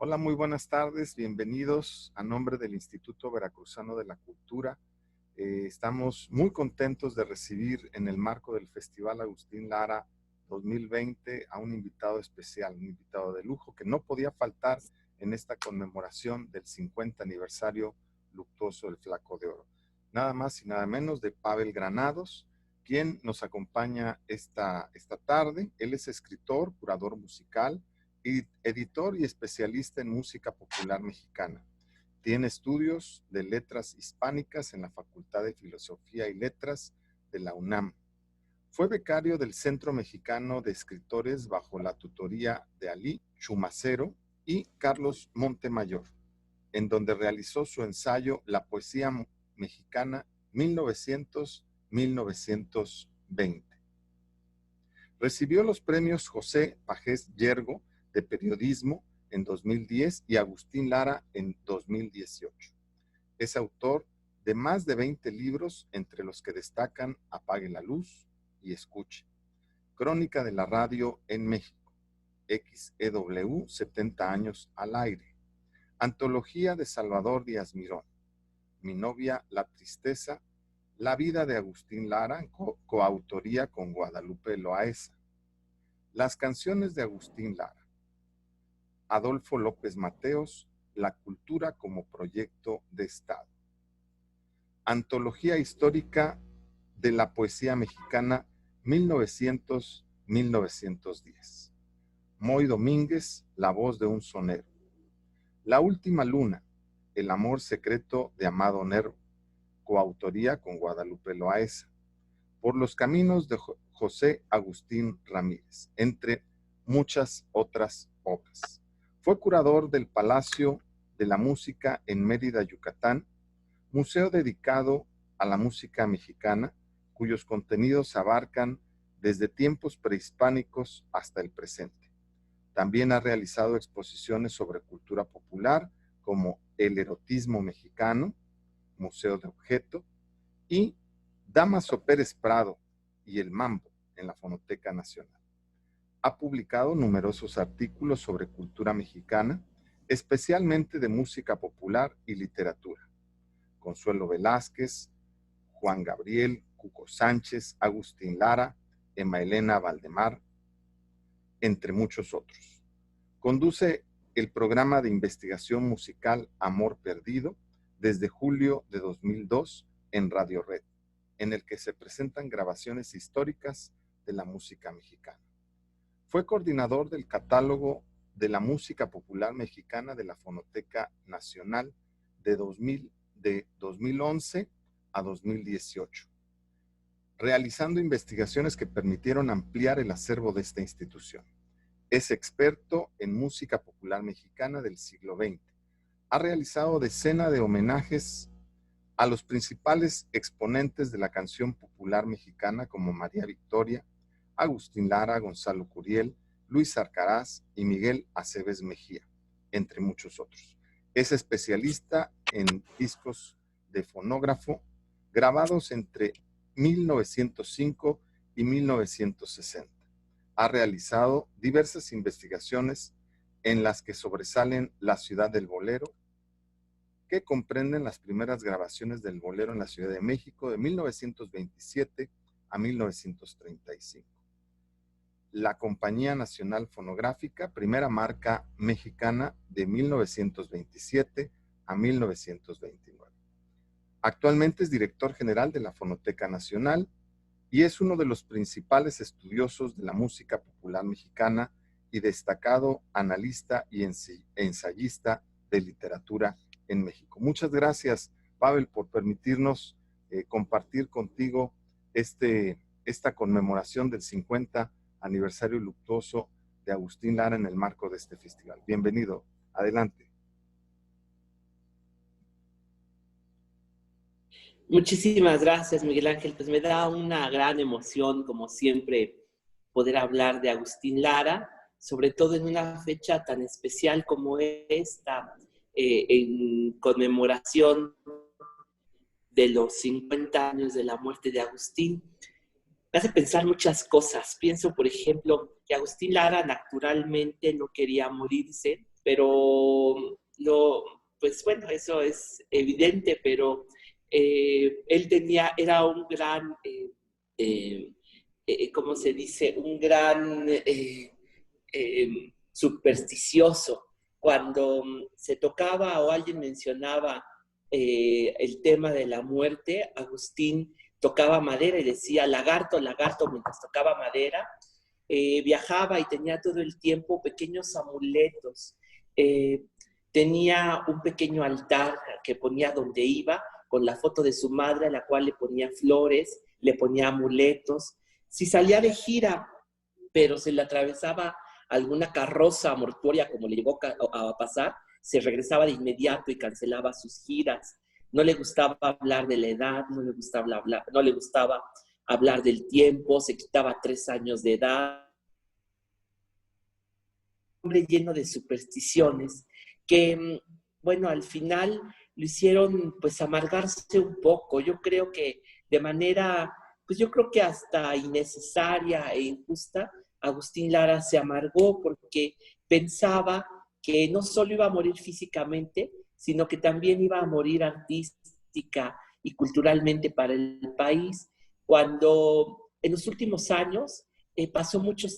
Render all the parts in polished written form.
Hola, muy buenas tardes, bienvenidos a nombre del Instituto Veracruzano de la Cultura. Estamos muy contentos de recibir en el marco del Festival Agustín Lara 2020 a un invitado especial, un invitado de lujo que no podía faltar en esta conmemoración del 50 aniversario luctuoso del Flaco de Oro. Nada más y nada menos de Pavel Granados, quien nos acompaña esta tarde. Él es escritor, curador musical, editor y especialista en música popular mexicana. Tiene estudios de letras hispánicas en la Facultad de Filosofía y Letras de la UNAM. Fue becario del Centro Mexicano de Escritores bajo la tutoría de Alí Chumacero y Carlos Montemayor, en donde realizó su ensayo La Poesía Mexicana 1900-1920. Recibió los premios José Pagés Yergo de Periodismo en 2010 y Agustín Lara en 2018. Es autor de más de 20 libros, entre los que destacan Apague la Luz y Escuche, Crónica de la Radio en México, XEW 70 años al aire, Antología de Salvador Díaz Mirón, Mi novia la tristeza, La vida de Agustín Lara, coautoría con Guadalupe Loaesa, Las canciones de Agustín Lara, Adolfo López Mateos, La cultura como proyecto de Estado. Antología histórica de la poesía mexicana 1900-1910. Moy Domínguez, La voz de un sonero. La última luna, El amor secreto de Amado Nervo, coautoría con Guadalupe Loaesa. Por los caminos de José Agustín Ramírez, entre muchas otras obras. Fue curador del Palacio de la Música en Mérida, Yucatán, museo dedicado a la música mexicana, cuyos contenidos abarcan desde tiempos prehispánicos hasta el presente. También ha realizado exposiciones sobre cultura popular, como El erotismo mexicano, Museo de Objeto, y Dámaso Pérez Prado y El Mambo en la Fonoteca Nacional. Ha publicado numerosos artículos sobre cultura mexicana, especialmente de música popular y literatura. Consuelo Velázquez, Juan Gabriel, Cuco Sánchez, Agustín Lara, Emma Elena Valdemar, entre muchos otros. Conduce el programa de investigación musical Amor Perdido desde julio de 2002 en Radio Red, en el que se presentan grabaciones históricas de la música mexicana. Fue coordinador del catálogo de la música popular mexicana de la Fonoteca Nacional de 2011 a 2018, realizando investigaciones que permitieron ampliar el acervo de esta institución. Es experto en música popular mexicana del siglo XX. Ha realizado decenas de homenajes a los principales exponentes de la canción popular mexicana, como María Victoria, Agustín Lara, Gonzalo Curiel, Luis Arcaraz y Miguel Aceves Mejía, entre muchos otros. Es especialista en discos de fonógrafo grabados entre 1905 y 1960. Ha realizado diversas investigaciones en las que sobresalen La ciudad del bolero, que comprenden las primeras grabaciones del bolero en la Ciudad de México de 1927 a 1935. La Compañía Nacional Fonográfica, primera marca mexicana de 1927 a 1929. Actualmente es director general de la Fonoteca Nacional y es uno de los principales estudiosos de la música popular mexicana y destacado analista y ensayista de literatura en México. Muchas gracias, Pavel, por permitirnos compartir contigo esta conmemoración del 50 aniversario luctuoso de Agustín Lara en el marco de este festival. Bienvenido, adelante. Muchísimas gracias, Miguel Ángel. Pues me da una gran emoción, como siempre, poder hablar de Agustín Lara, sobre todo en una fecha tan especial como esta, en conmemoración de los 50 años de la muerte de Agustín. Me hace pensar muchas cosas. Pienso, por ejemplo, que Agustín Lara naturalmente no quería morirse, pero pues bueno, eso es evidente, pero él era un gran, ¿cómo se dice? Un gran supersticioso. Cuando se tocaba o alguien mencionaba el tema de la muerte, Agustín tocaba madera y decía lagarto, lagarto, mientras tocaba madera. Viajaba y tenía todo el tiempo pequeños amuletos. Tenía un pequeño altar que ponía donde iba, con la foto de su madre, a la cual le ponía flores, le ponía amuletos. Si salía de gira, pero se le atravesaba alguna carroza mortuoria, como le llegó a pasar, se regresaba de inmediato y cancelaba sus giras. No le gustaba hablar de la edad, no le gustaba hablar del tiempo, se quitaba 3 años de edad. Un hombre lleno de supersticiones que, bueno, al final lo hicieron pues amargarse un poco. Yo creo que de manera, pues yo creo que hasta innecesaria e injusta, Agustín Lara se amargó porque pensaba que no solo iba a morir físicamente, sino que también iba a morir artística y culturalmente para el país, cuando en los últimos años pasó mucho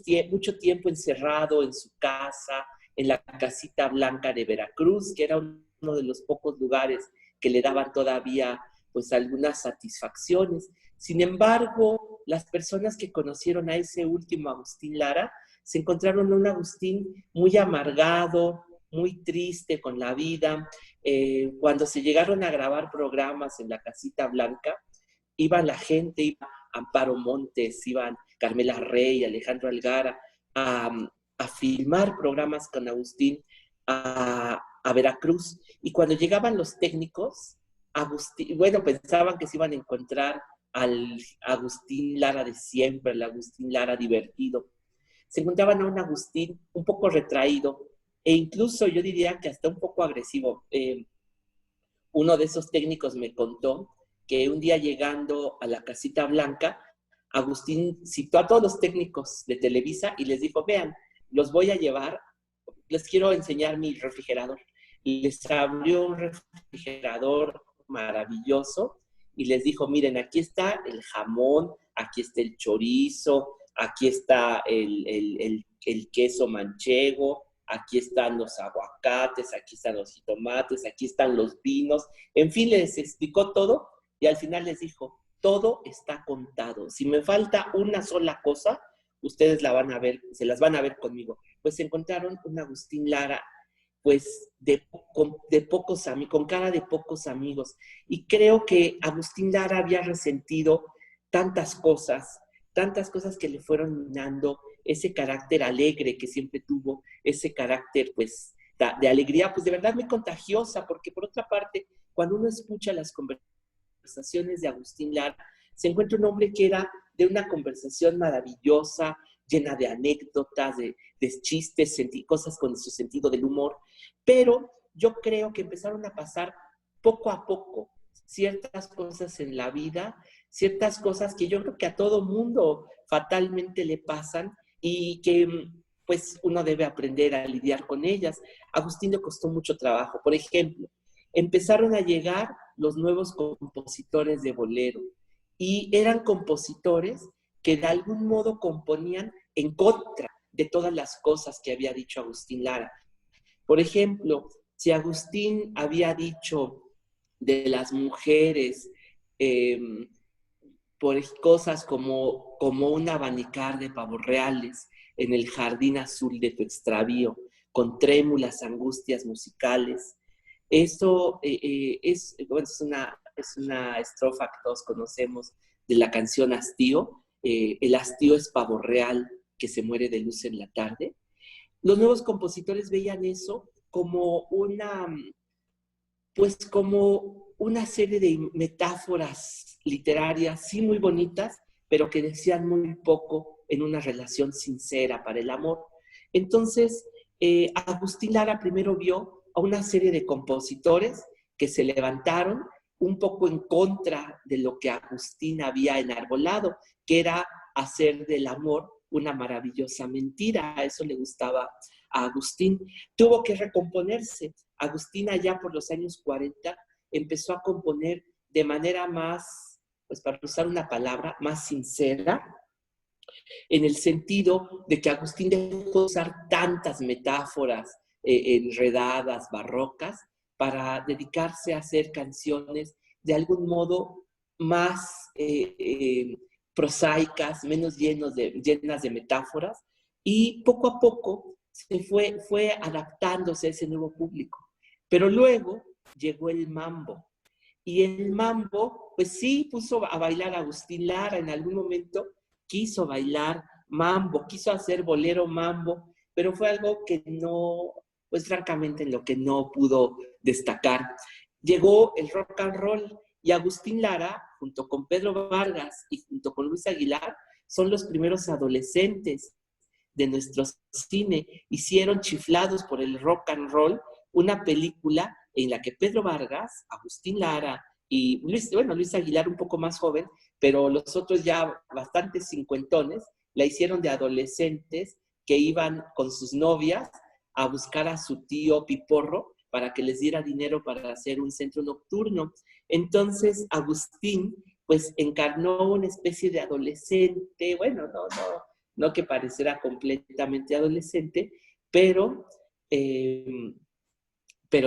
tiempo encerrado en su casa, en la casita blanca de Veracruz, que era uno de los pocos lugares que le daban todavía pues algunas satisfacciones. Sin embargo, las personas que conocieron a ese último Agustín Lara se encontraron a un Agustín muy amargado, muy triste con la vida. Cuando se llegaron a grabar programas en la casita blanca, iba la gente, iba Amparo Montes, iban Carmela Rey, Alejandro Algara, a filmar programas con Agustín a Veracruz. Y cuando llegaban los técnicos, Agustín, bueno, pensaban que se iban a encontrar al Agustín Lara de siempre, el Agustín Lara divertido. Se encontraban a un Agustín un poco retraído e incluso yo diría que hasta un poco agresivo. Uno de esos técnicos me contó que un día llegando a la casita blanca, Agustín citó a todos los técnicos de Televisa y les dijo, vean, los voy a llevar, les quiero enseñar mi refrigerador. Y les abrió un refrigerador maravilloso y les dijo, miren, aquí está el jamón, aquí está el chorizo, aquí está el queso manchego, aquí están los aguacates, aquí están los jitomates, aquí están los vinos. En fin, les explicó todo y al final les dijo, todo está contado. Si me falta una sola cosa, ustedes la van a ver, se las van a ver conmigo. Pues se encontraron un Agustín Lara, pues con cara de pocos amigos. Y creo que Agustín Lara había resentido tantas cosas que le fueron minando ese carácter alegre que siempre tuvo, ese carácter pues de alegría, pues de verdad muy contagiosa, porque por otra parte, cuando uno escucha las conversaciones de Agustín Lara, se encuentra un hombre que era de una conversación maravillosa, llena de anécdotas, de chistes, cosas con su sentido del humor, pero yo creo que empezaron a pasar poco a poco ciertas cosas en la vida, ciertas cosas que yo creo que a todo mundo fatalmente le pasan y que pues uno debe aprender a lidiar con ellas. A Agustín le costó mucho trabajo. Por ejemplo, empezaron a llegar los nuevos compositores de bolero y eran compositores que de algún modo componían en contra de todas las cosas que había dicho Agustín Lara. Por ejemplo, si Agustín había dicho de las mujeres por cosas como un abanicar de pavos reales en el jardín azul de tu extravío, con trémulas angustias musicales. Eso es una estrofa que todos conocemos de la canción Hastío. El hastío es pavo real que se muere de luz en la tarde. Los nuevos compositores veían eso como como una serie de metáforas literarias, sí muy bonitas, pero que decían muy poco en una relación sincera para el amor. Entonces, Agustín Lara primero vio a una serie de compositores que se levantaron un poco en contra de lo que Agustín había enarbolado, que era hacer del amor una maravillosa mentira. A eso le gustaba a Agustín. Tuvo que recomponerse. Agustín allá por los años 40 empezó a componer de manera más, pues para usar una palabra, más sincera, en el sentido de que Agustín dejó de usar tantas metáforas enredadas, barrocas, para dedicarse a hacer canciones de algún modo más prosaicas, menos llenas de metáforas, y poco a poco fue adaptándose a ese nuevo público. Pero luego llegó el mambo, y el mambo, pues sí, puso a bailar a Agustín Lara en algún momento, quiso bailar mambo, quiso hacer bolero mambo, pero fue algo que no, pues francamente en lo que no pudo destacar. Llegó el rock and roll y Agustín Lara, junto con Pedro Vargas y junto con Luis Aguilar, son los primeros adolescentes de nuestro cine. Hicieron, chiflados por el rock and roll, una película en la que Pedro Vargas, Agustín Lara y Luis Aguilar un poco más joven, pero los otros ya bastante cincuentones, la hicieron de adolescentes que iban con sus novias a buscar a su tío Piporro para que les diera dinero para hacer un centro nocturno. Entonces Agustín pues encarnó una especie de adolescente, bueno, no que pareciera completamente adolescente, pero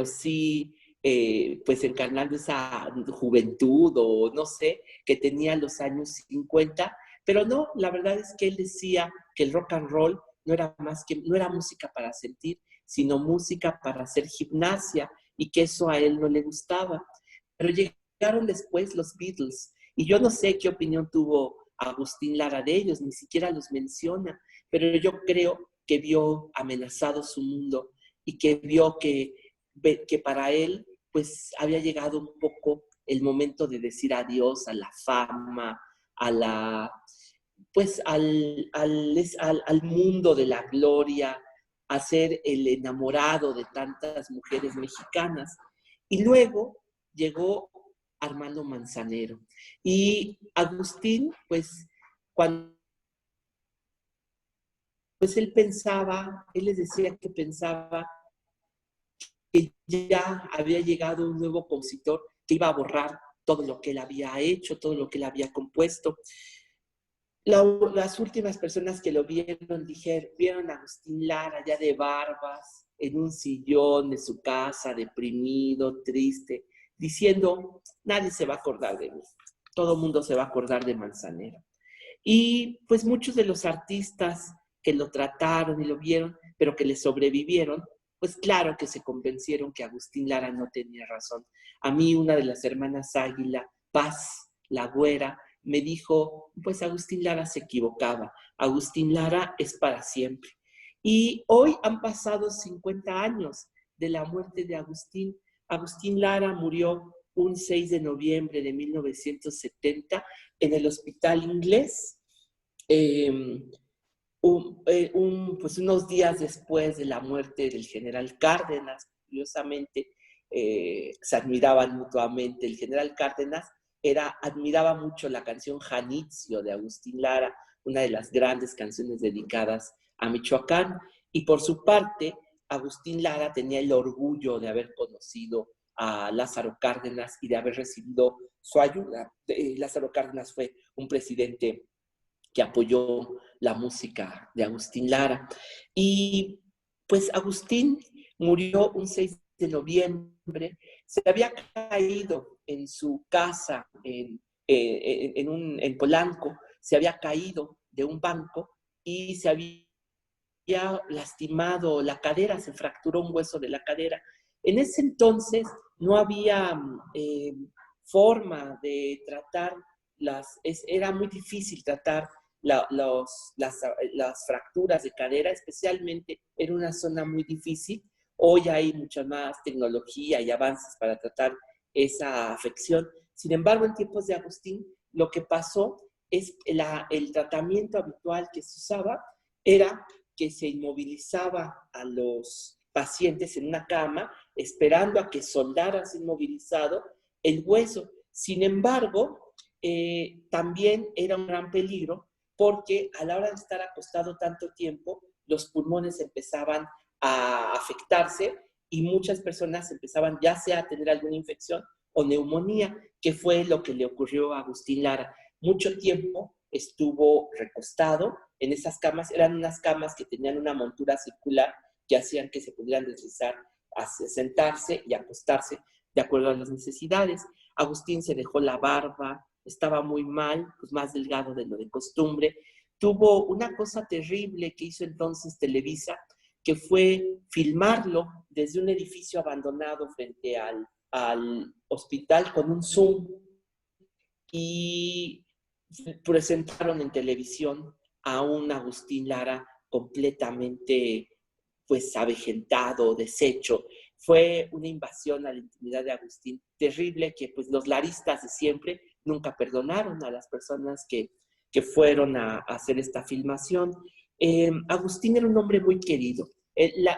sí, pues encarnando esa juventud o no sé, que tenía los años 50, pero no, la verdad es que él decía que el rock and roll no era música para sentir, sino música para hacer gimnasia, y que eso a él no le gustaba. Pero llegaron después los Beatles, y yo no sé qué opinión tuvo Agustín Lara de ellos, ni siquiera los menciona, pero yo creo que vio amenazado su mundo y que vio que para él pues había llegado un poco el momento de decir adiós a la fama, pues al mundo de la gloria, a ser el enamorado de tantas mujeres mexicanas. Y luego llegó Armando Manzanero. Y Agustín, pues cuando pues él les decía que pensaba que ya había llegado un nuevo compositor que iba a borrar todo lo que él había hecho, todo lo que él había compuesto. Las últimas personas que lo vieron a Agustín Lara ya de barbas, en un sillón de su casa, deprimido, triste, diciendo, nadie se va a acordar de mí, todo el mundo se va a acordar de Manzanero. Y pues muchos de los artistas que lo trataron y lo vieron, pero que le sobrevivieron, pues claro que se convencieron que Agustín Lara no tenía razón. A mí una de las hermanas Águila, Paz, la güera, me dijo, pues Agustín Lara se equivocaba. Agustín Lara es para siempre. Y hoy han pasado 50 años de la muerte de Agustín. Agustín Lara murió un 6 de noviembre de 1970 en el Hospital Inglés, pues unos días después de la muerte del general Cárdenas. Curiosamente, se admiraban mutuamente. El general Cárdenas admiraba mucho la canción Janitzio de Agustín Lara, una de las grandes canciones dedicadas a Michoacán, y por su parte, Agustín Lara tenía el orgullo de haber conocido a Lázaro Cárdenas y de haber recibido su ayuda. Lázaro Cárdenas fue un presidente que apoyó la música de Agustín Lara. Y pues Agustín murió un 6 de noviembre, se había caído en su casa en Polanco, se había caído de un banco y se había lastimado la cadera, se fracturó un hueso de la cadera. En ese entonces no había forma de tratar era muy difícil tratar las fracturas de cadera, especialmente en una zona muy difícil. Hoy hay mucha más tecnología y avances para tratar esa afección. Sin embargo, en tiempos de Agustín, lo que pasó es el tratamiento habitual que se usaba era que se inmovilizaba a los pacientes en una cama, esperando a que soldaras inmovilizado el hueso. Sin embargo, también era un gran peligro porque a la hora de estar acostado tanto tiempo, los pulmones empezaban a afectarse y muchas personas empezaban ya sea a tener alguna infección o neumonía, que fue lo que le ocurrió a Agustín Lara. Mucho tiempo estuvo recostado en esas camas, eran unas camas que tenían una montura circular que hacían que se pudieran deslizar, sentarse y acostarse de acuerdo a las necesidades. Agustín se dejó la barba, estaba muy mal, pues más delgado de lo de costumbre. Tuvo una cosa terrible que hizo entonces Televisa, que fue filmarlo desde un edificio abandonado frente al hospital con un zoom y presentaron en televisión a un Agustín Lara completamente pues avejentado, deshecho. Fue una invasión a la intimidad de Agustín terrible que pues los laristas de siempre nunca perdonaron a las personas que fueron a hacer esta filmación. Agustín era un hombre muy querido.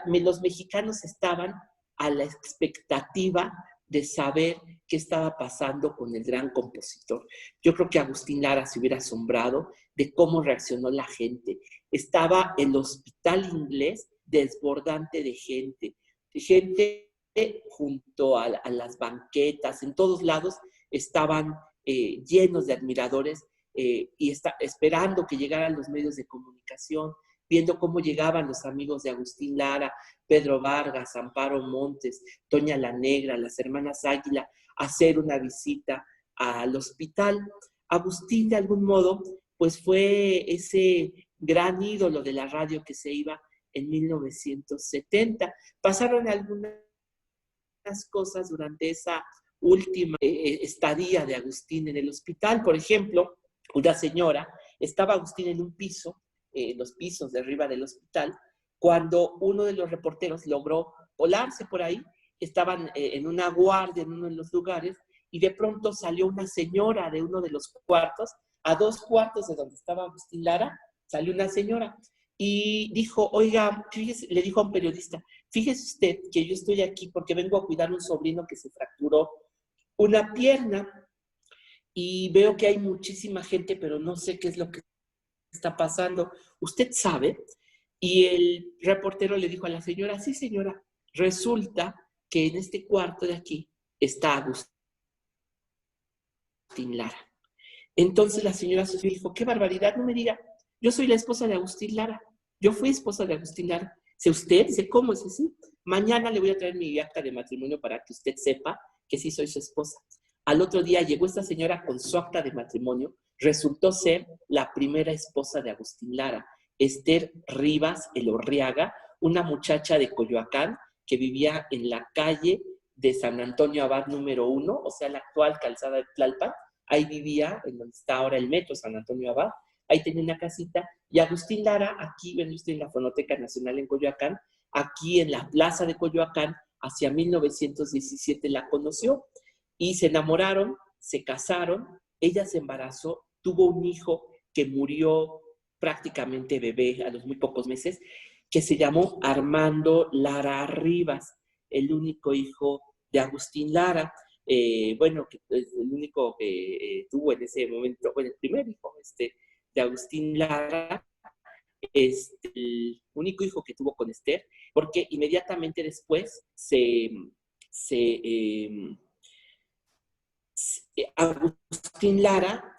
Los mexicanos estaban a la expectativa de saber qué estaba pasando con el gran compositor. Yo creo que Agustín Lara se hubiera asombrado de cómo reaccionó la gente. Estaba el hospital inglés desbordante de gente junto a las banquetas, en todos lados estaban llenos de admiradores y esperando que llegaran los medios de comunicación, viendo cómo llegaban los amigos de Agustín Lara, Pedro Vargas, Amparo Montes, Toña la Negra, las hermanas Águila, a hacer una visita al hospital. Agustín, de algún modo, pues fue ese gran ídolo de la radio que se iba en 1970. Pasaron algunas cosas durante esa última estadía de Agustín en el hospital. Por ejemplo, una señora, estaba Agustín en un piso, los pisos de arriba del hospital, cuando uno de los reporteros logró colarse por ahí, estaban en una guardia en uno de los lugares, y de pronto salió una señora de uno de los cuartos, a 2 cuartos de donde estaba Agustín Lara, salió una señora, y dijo, oiga, fíjese, le dijo a un periodista, fíjese usted que yo estoy aquí porque vengo a cuidar a un sobrino que se fracturó una pierna, y veo que hay muchísima gente, pero no sé qué es lo que está pasando. ¿Usted sabe? Y el reportero le dijo a la señora, sí señora, resulta que en este cuarto de aquí está Agustín Lara. Entonces la señora Sofía dijo, qué barbaridad, no me diga, yo soy la esposa de Agustín Lara, yo fui esposa de Agustín Lara. ¿Sé usted? ¿Sé cómo es así? Mañana le voy a traer mi acta de matrimonio para que usted sepa que sí soy su esposa. Al otro día llegó esta señora con su acta de matrimonio, resultó ser la primera esposa de Agustín Lara, Esther Rivas Elorriaga, una muchacha de Coyoacán que vivía en la calle de San Antonio Abad número 1, o sea, la actual calzada de Tlalpan. Ahí vivía, en donde está ahora el metro San Antonio Abad, ahí tenía una casita, y Agustín Lara, aquí, ven usted en la Fonoteca Nacional en Coyoacán, aquí en la plaza de Coyoacán, hacia 1917 la conoció, y se enamoraron, se casaron, ella se embarazó, tuvo un hijo que murió prácticamente bebé a los muy pocos meses, que se llamó Armando Lara Rivas, el único hijo de Agustín Lara. Bueno, el único que tuvo en ese momento, bueno, el primer hijo de Agustín Lara, el único hijo que tuvo con Esther, porque inmediatamente después Agustín Lara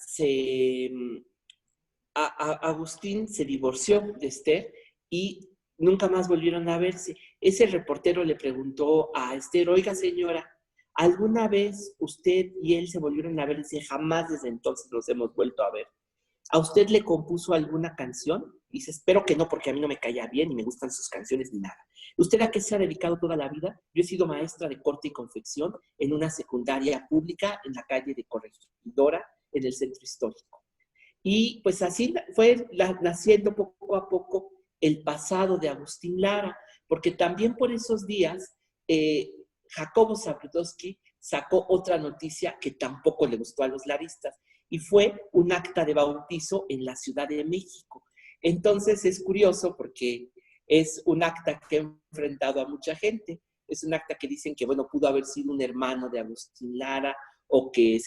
Agustín se divorció de Esther y nunca más volvieron a verse. Ese reportero le preguntó a Esther, oiga señora, ¿alguna vez usted y él se volvieron a ver? Dice, jamás desde entonces nos hemos vuelto a ver. ¿A usted le compuso alguna canción? Dice, espero que no, porque a mí no me caía bien ni me gustan sus canciones ni nada. ¿Usted a qué se ha dedicado toda la vida? Yo he sido maestra de corte y confección en una secundaria pública en la calle de Corregidora, en el centro histórico. Y pues así fue naciendo poco a poco el pasado de Agustín Lara, porque también por esos días Jacobo Zabludowski sacó otra noticia que tampoco le gustó a los laristas, y fue un acta de bautizo en la Ciudad de México. Entonces es curioso porque es un acta que ha enfrentado a mucha gente. Es un acta que dicen que, bueno, pudo haber sido un hermano de Agustín Lara, o que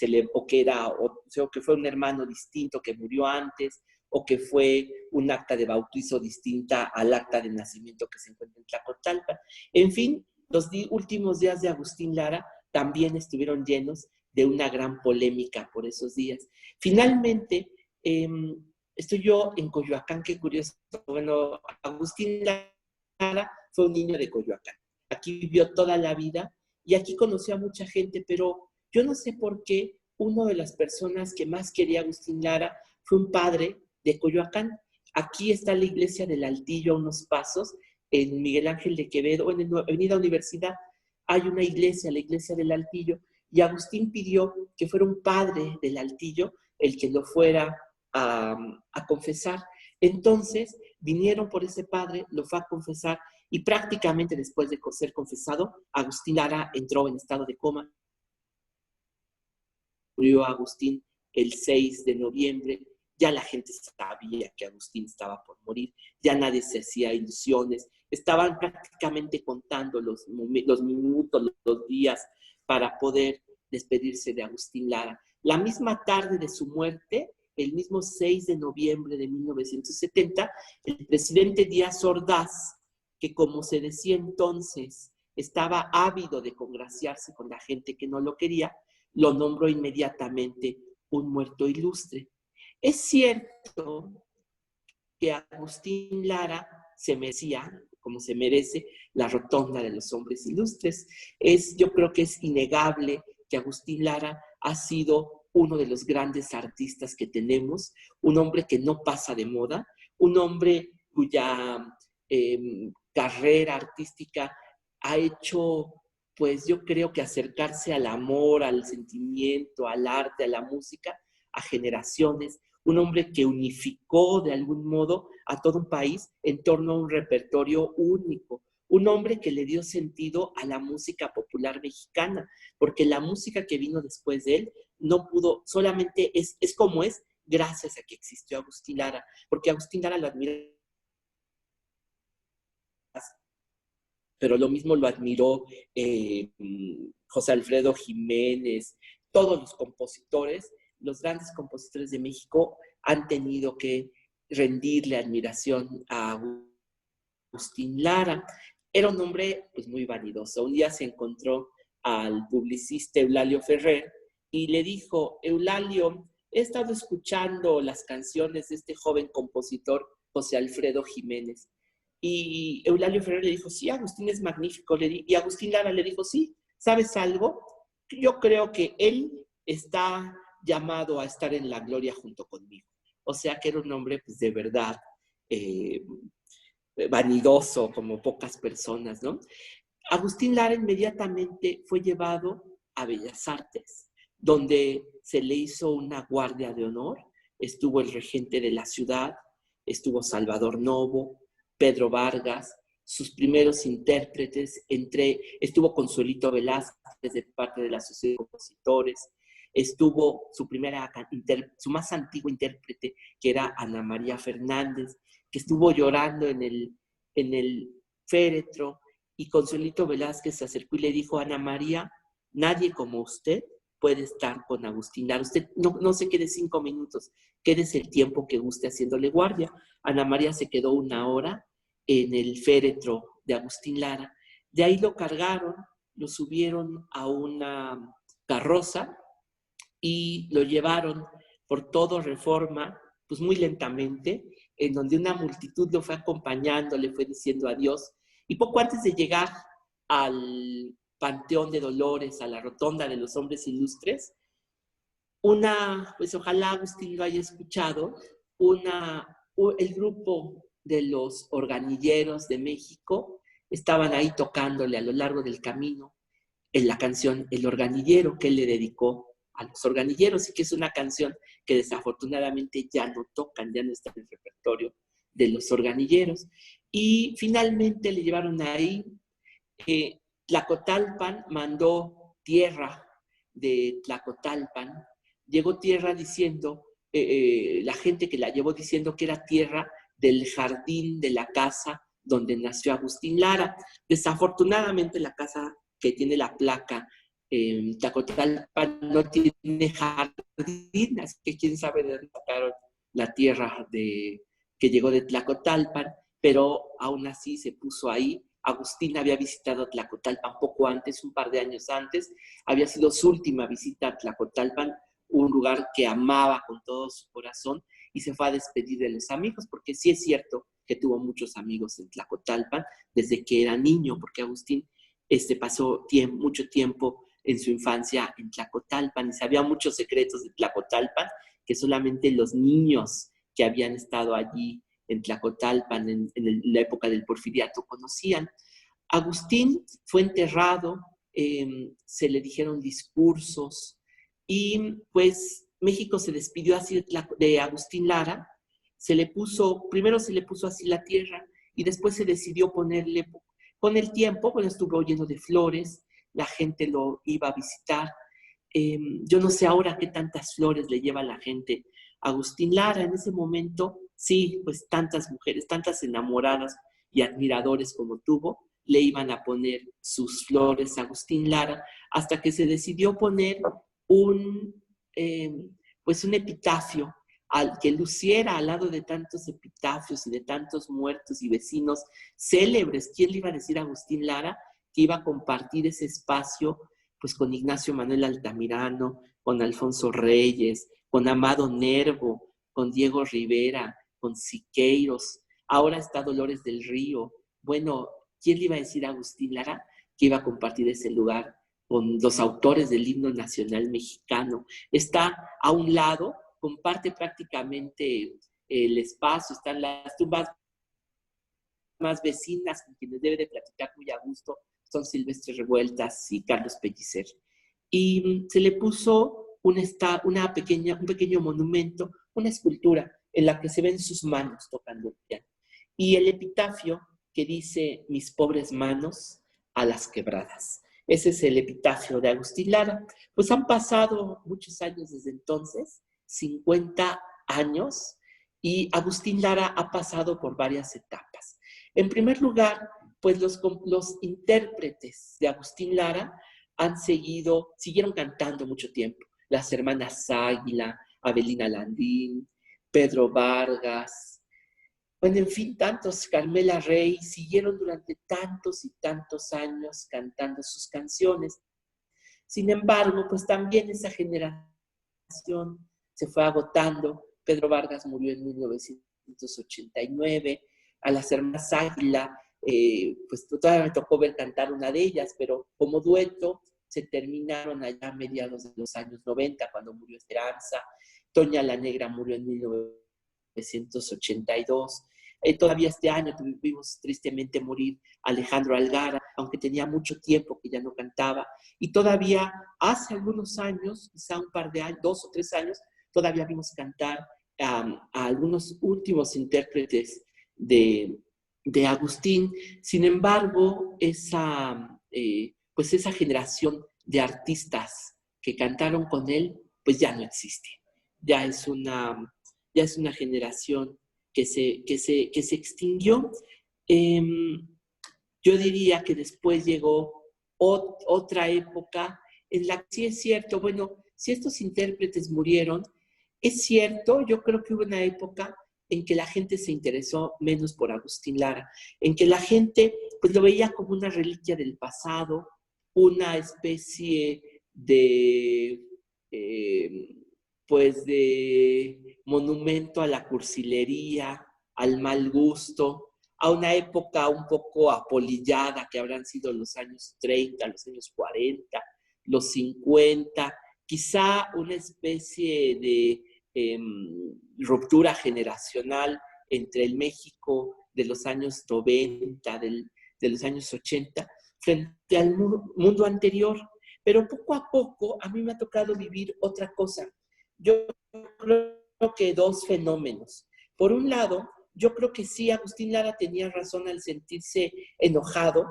fue un hermano distinto que murió antes, o que fue un acta de bautizo distinta al acta de nacimiento que se encuentra en Tlacotalpan. En fin, los últimos días de Agustín Lara también estuvieron llenos de una gran polémica por esos días. Finalmente, estoy yo en Coyoacán, qué curioso. Bueno, Agustín Lara fue un niño de Coyoacán. Aquí vivió toda la vida y aquí conoció a mucha gente, pero yo no sé por qué una de las personas que más quería a Agustín Lara fue un padre de Coyoacán. Aquí está la iglesia del Altillo a unos pasos, en Miguel Ángel de Quevedo, en la Avenida Universidad, hay una iglesia, la iglesia del Altillo, y Agustín pidió que fuera un padre del Altillo el que lo fuera a confesar. Entonces vinieron por ese padre, lo fue a confesar, y prácticamente después de ser confesado, Agustín Lara entró en estado de coma. Murió Agustín el 6 de noviembre. Ya la gente sabía que Agustín estaba por morir, ya nadie se hacía ilusiones, estaban prácticamente contando los minutos, los días para poder despedirse de Agustín Lara. La misma tarde de su muerte, el mismo 6 de noviembre de 1970, el presidente Díaz Ordaz, que como se decía entonces, estaba ávido de congraciarse con la gente que no lo quería, lo nombró inmediatamente un muerto ilustre. Es cierto que Agustín Lara se merecía, como se merece, la rotonda de los hombres ilustres. Yo creo que es innegable que Agustín Lara ha sido uno de los grandes artistas que tenemos, un hombre que no pasa de moda, un hombre cuya carrera artística ha hecho, pues yo creo que acercarse al amor, al sentimiento, al arte, a la música, a generaciones, un hombre que unificó de algún modo a todo un país en torno a un repertorio único, un hombre que le dio sentido a la música popular mexicana, porque la música que vino después de él no pudo, solamente es como es gracias a que existió Agustín Lara, porque Agustín Lara lo admiró, pero lo mismo lo admiró José Alfredo Jiménez, todos los compositores, los grandes compositores de México han tenido que rendirle admiración a Agustín Lara. Era un hombre pues, muy vanidoso. Un día se encontró al publicista Eulalio Ferrer y le dijo: Eulalio, he estado escuchando las canciones de este joven compositor José Alfredo Jiménez. Y Eulalio Ferrer le dijo: sí, Agustín es magnífico. Y Agustín Lara le dijo: sí, ¿sabes algo? Yo creo que él está llamado a estar en la gloria junto conmigo. O sea que era un hombre pues, de verdad vanidoso, como pocas personas, ¿no? Agustín Lara inmediatamente fue llevado a Bellas Artes, donde se le hizo una guardia de honor. Estuvo el regente de la ciudad, estuvo Salvador Novo, Pedro Vargas, sus primeros intérpretes, estuvo Consuelito Velázquez de parte de la Sociedad de Compositores, estuvo su más antiguo intérprete, que era Ana María Fernández, que estuvo llorando en el féretro, y Consuelito Velázquez se acercó y le dijo: Ana María, nadie como usted puede estar con Agustín Lara. Usted no se quede 5 minutos, quédese el tiempo que guste haciéndole guardia. Ana María se quedó 1 hora en el féretro de Agustín Lara. De ahí lo cargaron, lo subieron a una carroza y lo llevaron por todo Reforma, pues muy lentamente, en donde una multitud lo fue acompañando, le fue diciendo adiós. Y poco antes de llegar al Panteón de Dolores, a la rotonda de los hombres ilustres, pues ojalá Agustín lo haya escuchado, el grupo de los organilleros de México estaban ahí tocándole a lo largo del camino en la canción El Organillero, que él le dedicó a los organilleros, y que es una canción que desafortunadamente ya no tocan, ya no está en el repertorio de los organilleros. Y finalmente le llevaron ahí. Tlacotalpan mandó tierra de Tlacotalpan, llegó tierra diciendo, la gente que la llevó diciendo que era tierra del jardín de la casa donde nació Agustín Lara. Desafortunadamente la casa que tiene la placa Tlacotalpan no tiene jardín, así que quién sabe de dónde sacaron la tierra que llegó de Tlacotalpan, pero aún así se puso ahí. Agustín había visitado Tlacotalpan poco antes, un par de años antes, había sido su última visita a Tlacotalpan, un lugar que amaba con todo su corazón, y se fue a despedir de los amigos, porque sí es cierto que tuvo muchos amigos en Tlacotalpan desde que era niño, porque Agustín pasó mucho tiempo en su infancia en Tlacotalpan y sabía muchos secretos de Tlacotalpan que solamente los niños que habían estado allí en Tlacotalpan en la época del Porfiriato conocían. Agustín fue enterrado, se le dijeron discursos y pues México se despidió así de Agustín Lara. Primero se le puso así la tierra y después se decidió ponerle, con el tiempo, bueno, estuvo lleno de flores, la gente lo iba a visitar. Yo no sé ahora qué tantas flores le lleva a la gente a Agustín Lara. En ese momento, sí, pues tantas mujeres, tantas enamoradas y admiradores como tuvo, le iban a poner sus flores a Agustín Lara, hasta que se decidió poner pues un epitafio que luciera al lado de tantos epitafios y de tantos muertos y vecinos célebres. ¿Quién le iba a decir a Agustín Lara que iba a compartir ese espacio pues con Ignacio Manuel Altamirano, con Alfonso Reyes, con Amado Nervo, con Diego Rivera, con Siqueiros? Ahora está Dolores del Río. Bueno, ¿quién le iba a decir a Agustín Lara que iba a compartir ese lugar con los autores del himno nacional mexicano? Está a un lado, comparte prácticamente el espacio, están las tumbas más vecinas con quienes debe de platicar muy a gusto, son Silvestre Revueltas y Carlos Pellicer. Y se le puso un pequeño monumento, una escultura en la que se ven sus manos tocando el piano. Y el epitafio que dice: mis pobres manos a las quebradas. Ese es el epitafio de Agustín Lara. Pues han pasado muchos años desde entonces, 50 años, y Agustín Lara ha pasado por varias etapas. En primer lugar, pues los intérpretes de Agustín Lara siguieron cantando mucho tiempo. Las hermanas Águila, Avelina Landín, Pedro Vargas, bueno, en fin, tantos, Carmela Rey, siguieron durante tantos y tantos años cantando sus canciones. Sin embargo, pues también esa generación se fue agotando. Pedro Vargas murió en 1989, a las hermanas Águila, pues todavía me tocó ver cantar una de ellas, pero como dueto se terminaron allá a mediados de los años 90, cuando murió Esperanza. Toña la Negra murió en 1982. Todavía este año tuvimos tristemente morir Alejandro Algara, aunque tenía mucho tiempo que ya no cantaba. Y todavía hace algunos años, quizá un par de años, 2 o 3 años, todavía vimos cantar a algunos últimos intérpretes de Agustín. Sin embargo, pues esa generación de artistas que cantaron con él, pues ya no existe. Ya es una generación que se extinguió. Yo diría que después llegó otra época en la que sí es cierto, bueno, si estos intérpretes murieron, es cierto, yo creo que hubo una época en que la gente se interesó menos por Agustín Lara, en que la gente pues lo veía como una reliquia del pasado, una especie de pues de monumento a la cursilería, al mal gusto, a una época un poco apolillada que habrán sido los años 30, los años 40, los 50, quizá una especie de ruptura generacional entre el México de los años 90, de los años 80, frente al mundo anterior. Pero poco a poco a mí me ha tocado vivir otra cosa. Yo creo que 2 fenómenos. Por un lado, yo creo que sí, Agustín Lara tenía razón al sentirse enojado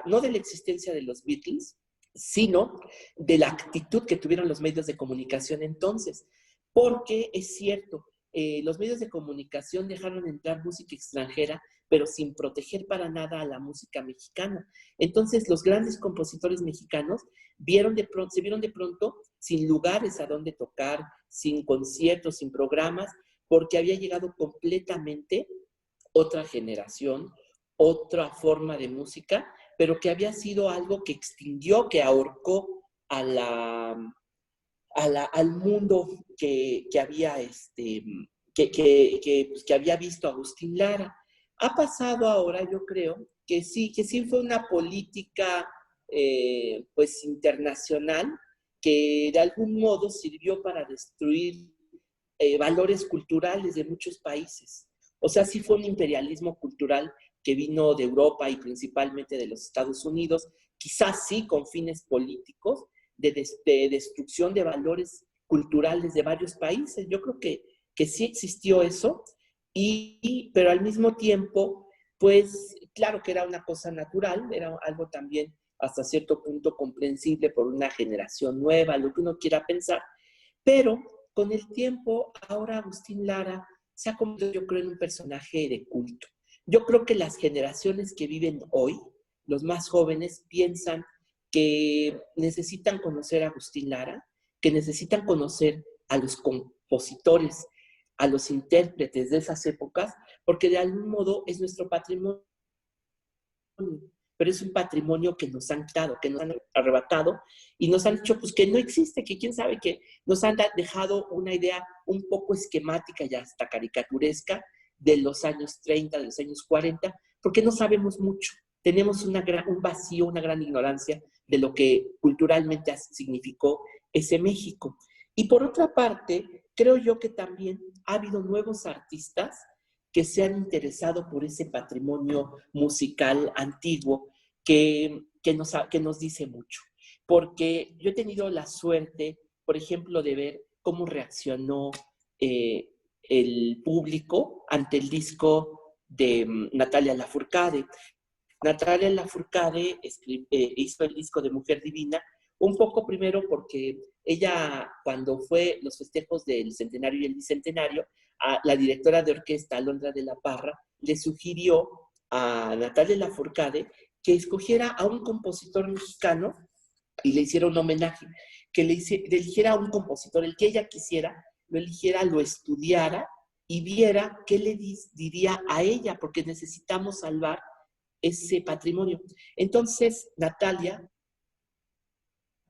no de la existencia de los Beatles, sino de la actitud que tuvieron los medios de comunicación entonces. Porque es cierto, los medios de comunicación dejaron entrar música extranjera, pero sin proteger para nada a la música mexicana. Entonces, los grandes compositores mexicanos se vieron de pronto sin lugares a donde tocar, sin conciertos, sin programas, porque había llegado completamente otra generación, otra forma de música, pero que había sido algo que extinguió, que ahorcó al mundo que había, pues, que había visto Agustín Lara. Ha pasado ahora, yo creo, que sí fue una política pues internacional que de algún modo sirvió para destruir valores culturales de muchos países. O sea, sí fue un imperialismo cultural que vino de Europa y principalmente de los Estados Unidos, quizás sí con fines políticos, de destrucción de valores culturales de varios países. Yo creo que sí existió eso, pero al mismo tiempo, pues claro que era una cosa natural, era algo también hasta cierto punto comprensible por una generación nueva, lo que uno quiera pensar, pero con el tiempo, ahora Agustín Lara se ha convertido, yo creo, en un personaje de culto. Yo creo que las generaciones que viven hoy, los más jóvenes, piensan que necesitan conocer a Agustín Lara, que necesitan conocer a los compositores, a los intérpretes de esas épocas, porque de algún modo es nuestro patrimonio, pero es un patrimonio que nos han quitado, que nos han arrebatado y nos han dicho pues que no existe, que quién sabe, que nos han dejado una idea un poco esquemática y hasta caricaturesca de los años 30, de los años 40, porque no sabemos mucho. Tenemos un vacío, una gran ignorancia de lo que culturalmente significó ese México. Y por otra parte, creo yo que también ha habido nuevos artistas que se han interesado por ese patrimonio musical antiguo que nos dice mucho. Porque yo he tenido la suerte, por ejemplo, de ver cómo reaccionó el público ante el disco de Natalia Lafourcade. Natalia Lafourcade hizo el disco de Mujer Divina, un poco primero porque ella, cuando fue los festejos del centenario y el bicentenario, a la directora de orquesta, Alondra de la Parra, le sugirió a Natalia Lafourcade que escogiera a un compositor mexicano y le hiciera un homenaje, que le eligiera a un compositor, el que ella quisiera, lo eligiera, lo estudiara y viera qué le diría a ella, porque necesitamos salvar ese patrimonio. Entonces, Natalia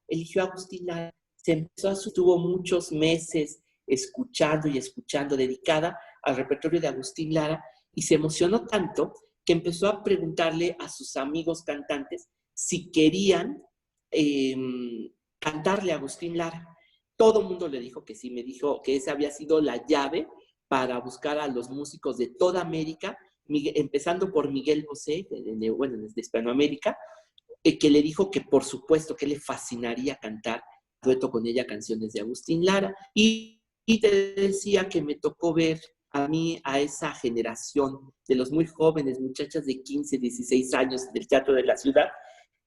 eligió a Agustín Lara, estuvo muchos meses escuchando y escuchando, dedicada al repertorio de Agustín Lara, y se emocionó tanto que empezó a preguntarle a sus amigos cantantes si querían cantarle a Agustín Lara. Todo el mundo le dijo que sí, me dijo que esa había sido la llave para buscar a los músicos de toda América, empezando por Miguel Bosé, bueno, desde Hispanoamérica, que le dijo que por supuesto que le fascinaría cantar dueto con ella canciones de Agustín Lara. Y te decía que me tocó ver a mí, a esa generación de los muy jóvenes, muchachas de 15, 16 años del Teatro de la Ciudad,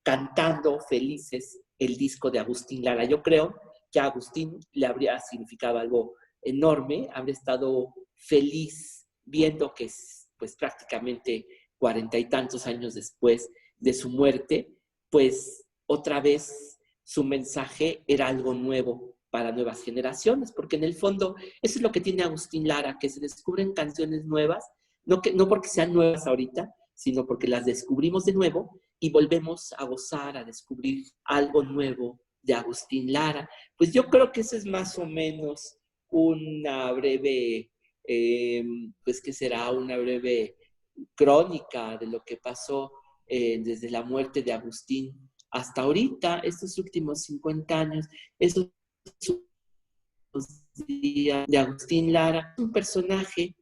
cantando felices el disco de Agustín Lara. Yo creo que a Agustín le habría significado algo enorme, habría estado feliz viendo que pues prácticamente 40 y tantos años después de su muerte, pues otra vez su mensaje era algo nuevo para nuevas generaciones, porque en el fondo eso es lo que tiene Agustín Lara, que se descubren canciones nuevas, no porque sean nuevas ahorita, sino porque las descubrimos de nuevo y volvemos a gozar, a descubrir algo nuevo de Agustín Lara. Pues yo creo que eso es más o menos una breve, pues que será una breve crónica de lo que pasó desde la muerte de Agustín hasta ahorita, estos últimos 50 años, esos días de Agustín Lara. Un personaje,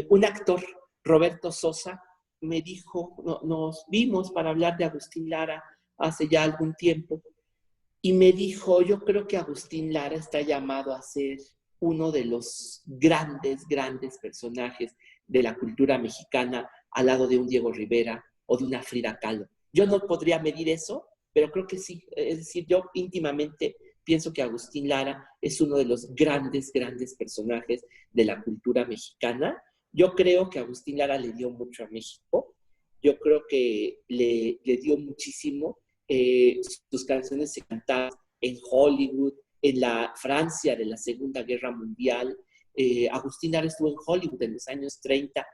un actor, Roberto Sosa, me dijo, nos vimos para hablar de Agustín Lara hace ya algún tiempo, y me dijo, yo creo que Agustín Lara está llamado a ser uno de los grandes, grandes personajes de la cultura mexicana al lado de un Diego Rivera o de una Frida Kahlo. Yo no podría medir eso, pero creo que sí. Es decir, yo íntimamente pienso que Agustín Lara es uno de los grandes, grandes personajes de la cultura mexicana. Yo creo que Agustín Lara le dio mucho a México. Yo creo que le dio muchísimo. Sus canciones se cantaban en Hollywood, en la Francia de la Segunda Guerra Mundial, Agustín Lara estuvo en Hollywood en los años 30.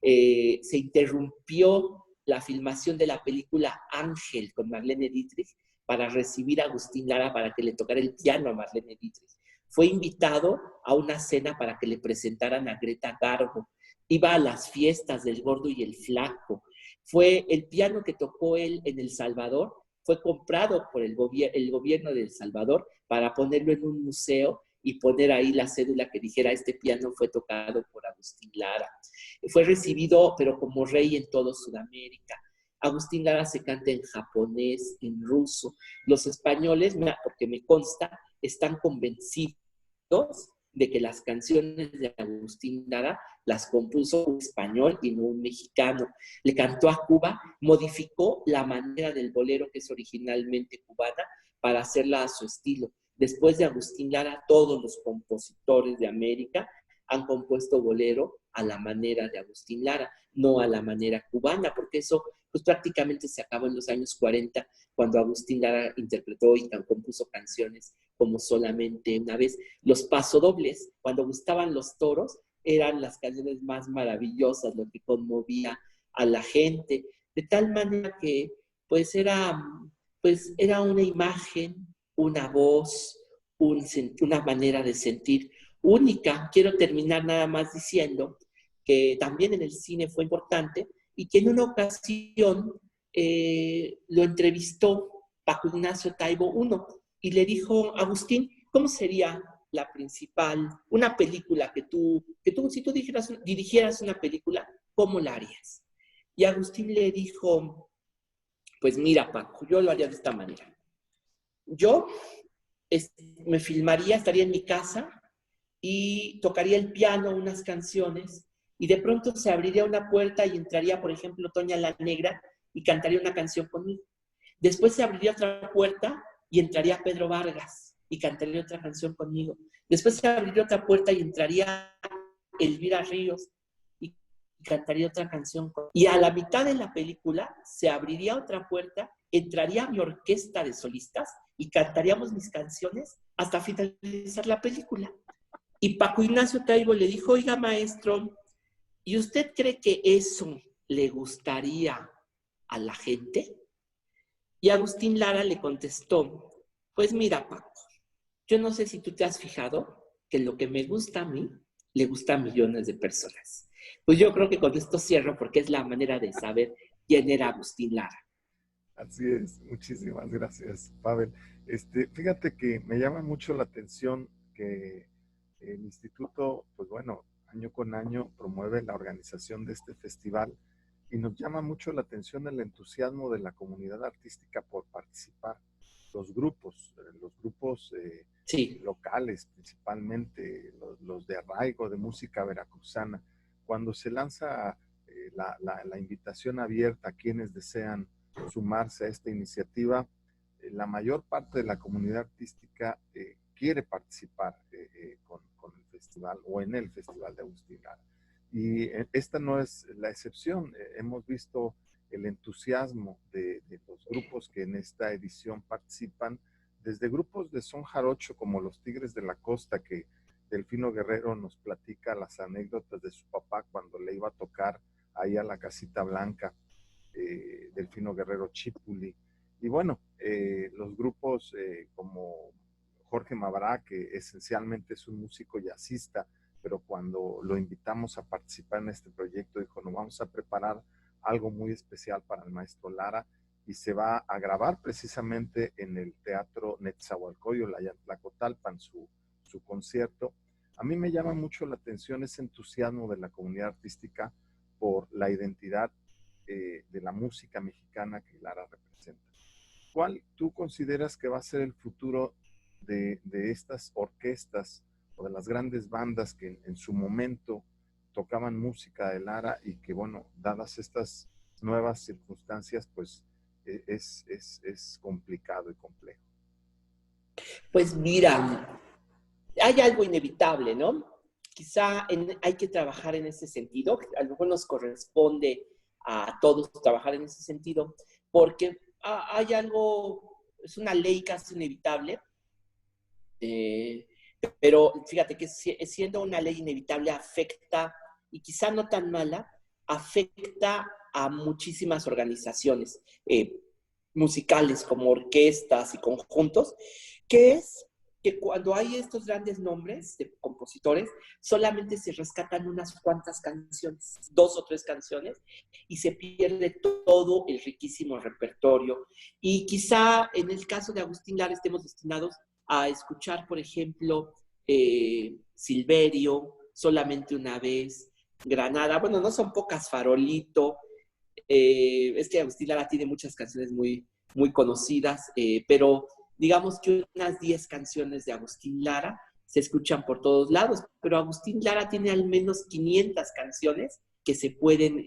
Se interrumpió la filmación de la película Ángel con Marlene Dietrich para recibir a Agustín Lara para que le tocara el piano a Marlene Dietrich. Fue invitado a una cena para que le presentaran a Greta Garbo. Iba a las fiestas del Gordo y el Flaco. Fue el piano que tocó él en El Salvador, fue comprado por el gobierno de El Salvador para ponerlo en un museo y poner ahí la cédula que dijera este piano fue tocado por Agustín Lara. Fue recibido, pero como rey en todo Sudamérica. Agustín Lara se canta en japonés, en ruso. Los españoles, porque me consta, están convencidos de que las canciones de Agustín Lara las compuso un español y no un mexicano. Le cantó a Cuba, modificó la manera del bolero que es originalmente cubana para hacerla a su estilo. Después de Agustín Lara, todos los compositores de América han compuesto bolero a la manera de Agustín Lara, no a la manera cubana, porque eso pues prácticamente se acabó en los años 40, cuando Agustín Lara interpretó y compuso canciones como Solamente una vez. Los pasodobles, cuando gustaban los toros, eran las canciones más maravillosas, lo que conmovía a la gente, de tal manera que pues era una imagen, una voz, una manera de sentir única. Quiero terminar nada más diciendo que también en el cine fue importante y que en una ocasión lo entrevistó Paco Ignacio Taibo I y le dijo, Agustín, ¿cómo sería la principal, una película que tú si tú dirigieras una película, ¿cómo la harías? Y Agustín le dijo, pues mira, Paco, yo lo haría de esta manera. Yo me filmaría, estaría en mi casa y tocaría el piano, unas canciones, y de pronto se abriría una puerta y entraría, por ejemplo, Toña la Negra y cantaría una canción conmigo. Después se abriría otra puerta y entraría Pedro Vargas y cantaría otra canción conmigo. Después se abriría otra puerta y entraría Elvira Ríos y cantaría otra canción conmigo. Y a la mitad de la película se abriría otra puerta, entraría mi orquesta de solistas y cantaríamos mis canciones hasta finalizar la película. Y Paco Ignacio Taibo le dijo, oiga, maestro, ¿y usted cree que eso le gustaría a la gente? Y Agustín Lara le contestó, pues mira, Paco, yo no sé si tú te has fijado que lo que me gusta a mí, le gusta a millones de personas. Pues yo creo que con esto cierro porque es la manera de saber quién era Agustín Lara. Así es, muchísimas gracias, Pavel. Fíjate que me llama mucho la atención que el instituto, pues bueno, año con año promueve la organización de este festival y nos llama mucho la atención el entusiasmo de la comunidad artística por participar. Los grupos Sí. locales, principalmente los de arraigo de música veracruzana, cuando se lanza la invitación abierta a quienes desean sumarse a esta iniciativa, la mayor parte de la comunidad artística quiere participar con el festival o en el Festival de Agustín Lara. Y esta no es la excepción. Hemos visto el entusiasmo de los grupos que en esta edición participan, desde grupos de son jarocho como los Tigres de la Costa, que Delfino Guerrero nos platica las anécdotas de su papá cuando le iba a tocar ahí a la Casita Blanca, Delfino Guerrero Chipuli, y bueno, los grupos como Jorge Mabará, que esencialmente es un músico jazzista, pero cuando lo invitamos a participar en este proyecto dijo, no, vamos a preparar algo muy especial para el maestro Lara y se va a grabar precisamente en el Teatro Netzahualcoyotl, allá en Tlacotalpan, su concierto. A mí me llama mucho la atención ese entusiasmo de la comunidad artística por la identidad de la música mexicana que Lara representa. ¿Cuál tú consideras que va a ser el futuro de estas orquestas o de las grandes bandas que en su momento tocaban música de Lara y que, bueno, dadas estas nuevas circunstancias, pues es complicado y complejo? Pues mira, hay algo inevitable, ¿no? Quizá hay que trabajar en ese sentido, a lo mejor nos corresponde a todos trabajar en ese sentido, porque hay algo, es una ley casi inevitable, Pero fíjate que siendo una ley inevitable afecta, y quizá no tan mala, afecta a muchísimas organizaciones musicales como orquestas y conjuntos, que es que cuando hay estos grandes nombres de compositores, solamente se rescatan unas cuantas canciones, 2 o 3 canciones, y se pierde todo el riquísimo repertorio. Y quizá en el caso de Agustín Lara estemos destinados a escuchar, por ejemplo, Silverio, Solamente una vez, Granada, bueno, no son pocas, Farolito, es que Agustín Lara tiene muchas canciones muy conocidas, pero digamos que unas 10 canciones de Agustín Lara se escuchan por todos lados, pero Agustín Lara tiene al menos 500 canciones que se pueden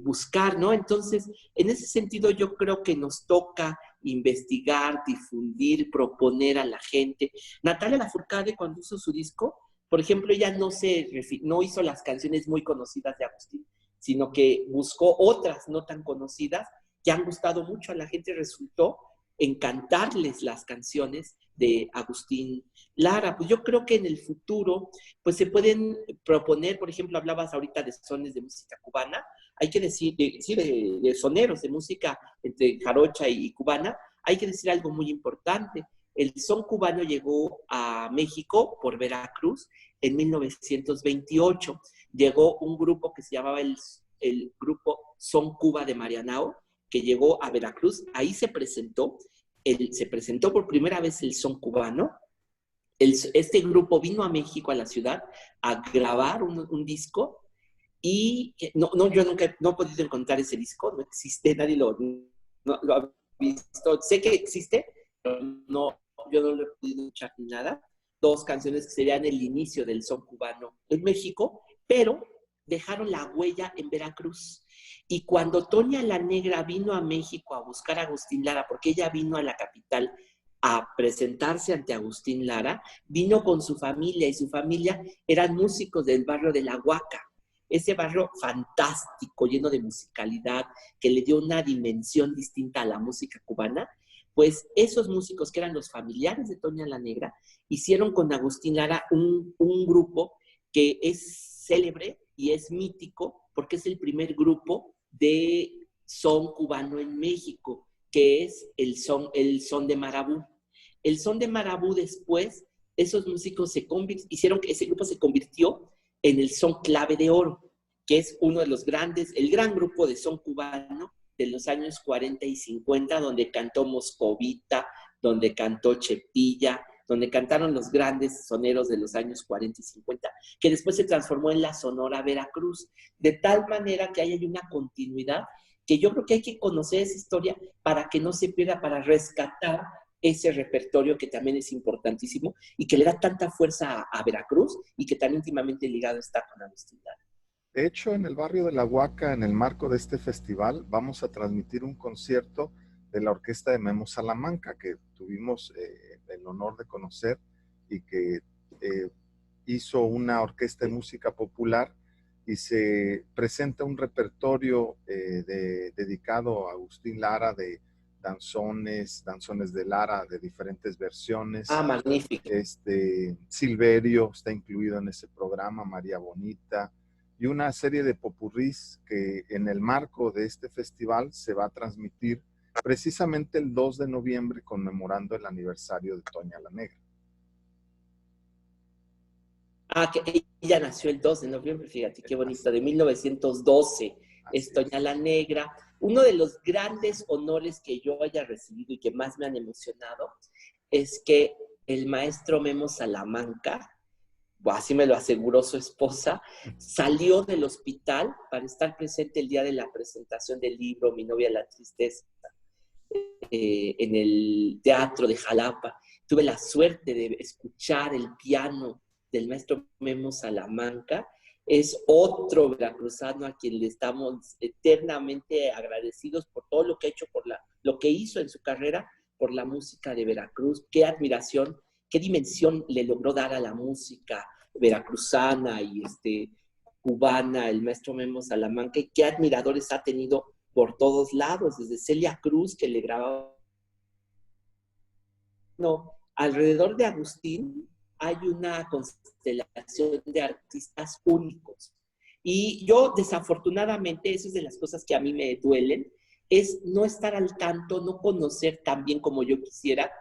buscar, ¿no? Entonces, en ese sentido yo creo que nos toca investigar, difundir, proponer a la gente. Natalia Lafourcade, cuando hizo su disco, por ejemplo, ella no hizo las canciones muy conocidas de Agustín, sino que buscó otras no tan conocidas que han gustado mucho a la gente. Resultó encantarles las canciones de Agustín Lara. Pues yo creo que en el futuro pues se pueden proponer, por ejemplo, hablabas ahorita de sones de música cubana, hay que decir, de soneros de música entre jarocha y cubana, hay que decir algo muy importante. El son cubano llegó a México por Veracruz en 1928. Llegó un grupo que se llamaba el grupo Son Cuba de Marianao, que llegó a Veracruz. Ahí se presentó por primera vez el son cubano. Este grupo vino a México, a la ciudad, a grabar un disco, y yo nunca no he podido encontrar ese disco, no existe, nadie lo ha visto. Sé que existe, pero yo no lo he podido escuchar ni nada. 2 canciones que serían el inicio del son cubano en México, pero dejaron la huella en Veracruz. Y cuando Toña la Negra vino a México a buscar a Agustín Lara, porque ella vino a la capital a presentarse ante Agustín Lara, vino con su familia, y su familia eran músicos del barrio de La Huaca, ese barrio fantástico, lleno de musicalidad, que le dio una dimensión distinta a la música cubana. Pues esos músicos, que eran los familiares de Toña la Negra, hicieron con Agustín Lara un grupo que es célebre y es mítico, porque es el primer grupo de son cubano en México, que es el son de Marabú. El son de Marabú, después, esos músicos hicieron que ese grupo se convirtió en el son clave de oro, que es uno de los grandes, el gran grupo de son cubano de los años 40 y 50, donde cantó Moscovita, donde cantó Chepilla, donde cantaron los grandes soneros de los años 40 y 50, que después se transformó en la Sonora Veracruz, de tal manera que ahí hay una continuidad, que yo creo que hay que conocer esa historia para que no se pierda, para rescatar ese repertorio que también es importantísimo y que le da tanta fuerza a Veracruz y que tan íntimamente ligado está con Agustín Lara. De hecho, en el barrio de La Huaca, en el marco de este festival, vamos a transmitir un concierto de la orquesta de Memo Salamanca, que tuvimos el honor de conocer, y que hizo una orquesta de música popular, y se presenta un repertorio dedicado a Agustín Lara, de danzones de Lara, de diferentes versiones. Ah, magnífico. Silverio está incluido en ese programa, María Bonita, y una serie de popurrís que en el marco de este festival se va a transmitir precisamente el 2 de noviembre, conmemorando el aniversario de Toña la Negra. Ah, que ella nació el 2 de noviembre, fíjate, qué bonito, de 1912, es Toña la Negra. Uno de los grandes honores que yo haya recibido y que más me han emocionado es que el maestro Memo Salamanca, así me lo aseguró su esposa, salió del hospital para estar presente el día de la presentación del libro Mi novia la tristeza, en el Teatro de Jalapa. Tuve la suerte de escuchar el piano del maestro Memo Salamanca. Es otro veracruzano a quien le estamos eternamente agradecidos por todo lo que ha hecho, lo que hizo en su carrera por la música de Veracruz. Qué admiración, qué dimensión le logró dar a la música veracruzana y cubana el maestro Memo Salamanca, y qué admiradores ha tenido por todos lados, desde Celia Cruz, que le grababa. No, alrededor de Agustín hay una constelación de artistas únicos. Y yo, desafortunadamente, eso es de las cosas que a mí me duelen, es no estar al tanto, no conocer tan bien como yo quisiera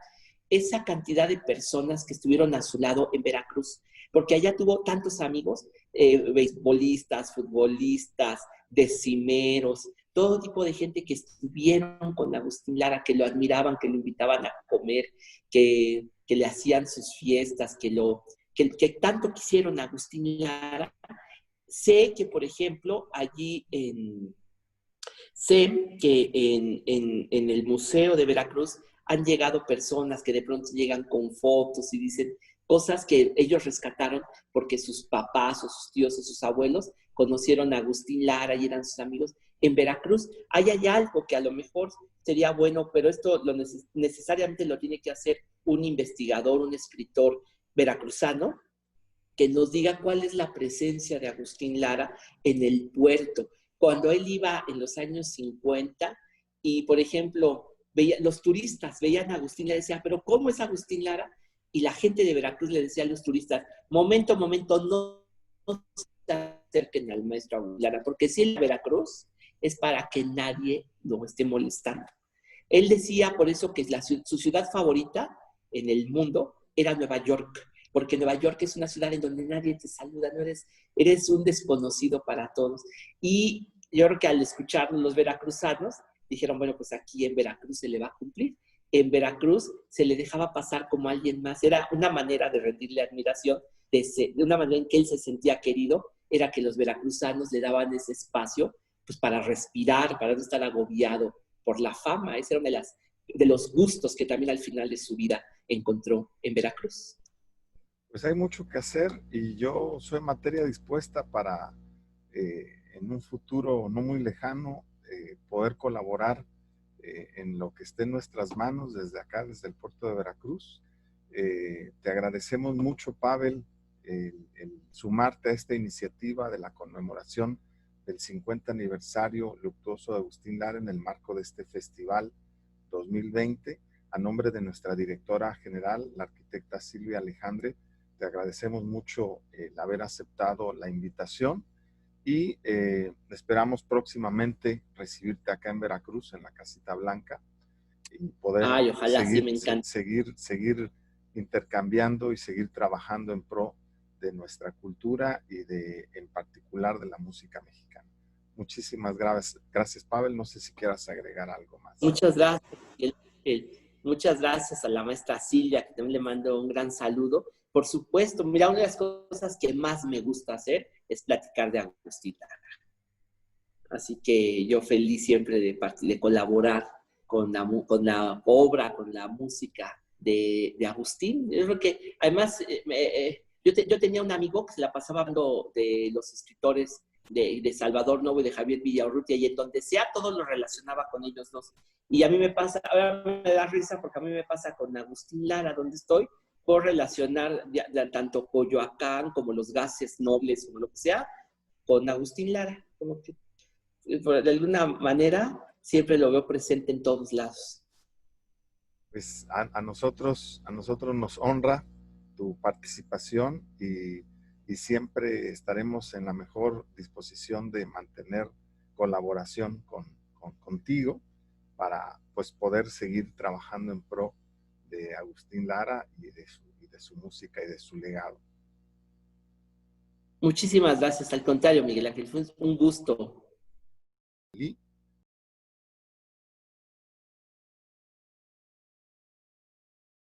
esa cantidad de personas que estuvieron a su lado en Veracruz, porque allá tuvo tantos amigos, beisbolistas, futbolistas, decimeros, todo tipo de gente que estuvieron con Agustín Lara, que lo admiraban, que lo invitaban a comer, que le hacían sus fiestas, que tanto quisieron a Agustín Lara. Sé que, por ejemplo, sé que en el Museo de Veracruz han llegado personas que de pronto llegan con fotos y dicen cosas que ellos rescataron porque sus papás o sus tíos o sus abuelos conocieron a Agustín Lara y eran sus amigos. En Veracruz hay algo que a lo mejor sería bueno, pero esto necesariamente lo tiene que hacer un investigador, un escritor veracruzano, que nos diga cuál es la presencia de Agustín Lara en el puerto. Cuando él iba en los años 50 y, por ejemplo, los turistas veían a Agustín Lara y decían, pero ¿cómo es Agustín Lara? Y la gente de Veracruz le decía a los turistas, momento, no se acerquen al maestro Agustín Lara, porque si él es Veracruz es para que nadie lo esté molestando. Él decía por eso que su ciudad favorita en el mundo era Nueva York, porque Nueva York es una ciudad en donde nadie te saluda, no eres un desconocido para todos. Y yo creo que al escuchar los veracruzanos, dijeron, bueno, pues aquí en Veracruz se le va a cumplir. En Veracruz se le dejaba pasar como alguien más. Era una manera de rendirle admiración, de una manera en que él se sentía querido, era que los veracruzanos le daban ese espacio pues para respirar, para no estar agobiado por la fama. Ese era uno de los gustos que también al final de su vida encontró en Veracruz. Pues hay mucho que hacer y yo soy materia dispuesta para en un futuro no muy lejano poder colaborar en lo que esté en nuestras manos desde acá, desde el puerto de Veracruz. Te agradecemos mucho, Pavel, el sumarte a esta iniciativa de la conmemoración del 50 aniversario luctuoso de Agustín Lara en el marco de este festival 2020. A nombre de nuestra directora general, la arquitecta Silvia Alejandre, te agradecemos mucho el haber aceptado la invitación y esperamos próximamente recibirte acá en Veracruz, en la Casita Blanca, y poder ojalá, sí, me encanta. seguir intercambiando y seguir trabajando en pro de nuestra cultura y en particular de la música mexicana. Muchísimas gracias, Pavel. No sé si quieras agregar algo más. Muchas gracias. Muchas gracias a la maestra Silvia, que también le mando un gran saludo. Por supuesto, mira, una de las cosas que más me gusta hacer es platicar de Agustín Lara. Así que yo feliz siempre de colaborar con la obra, con la música de Agustín. Yo creo que, además, yo tenía un amigo que se la pasaba hablando de los escritores de Salvador Novo y de Javier Villaurrutia, y en donde sea todo lo relacionaba con ellos dos. Y a mí me pasa, ahora me da risa porque a mí me pasa con Agustín Lara, donde estoy, por relacionar tanto Coyoacán como los gases nobles, como lo que sea, con Agustín Lara. Como que de alguna manera siempre lo veo presente en todos lados. Pues a nosotros nos honra tu participación y siempre estaremos en la mejor disposición de mantener colaboración contigo para pues poder seguir trabajando en pro de Agustín Lara y de su música y de su legado. Muchísimas gracias, al contrario, Miguel Ángel, fue un gusto. Y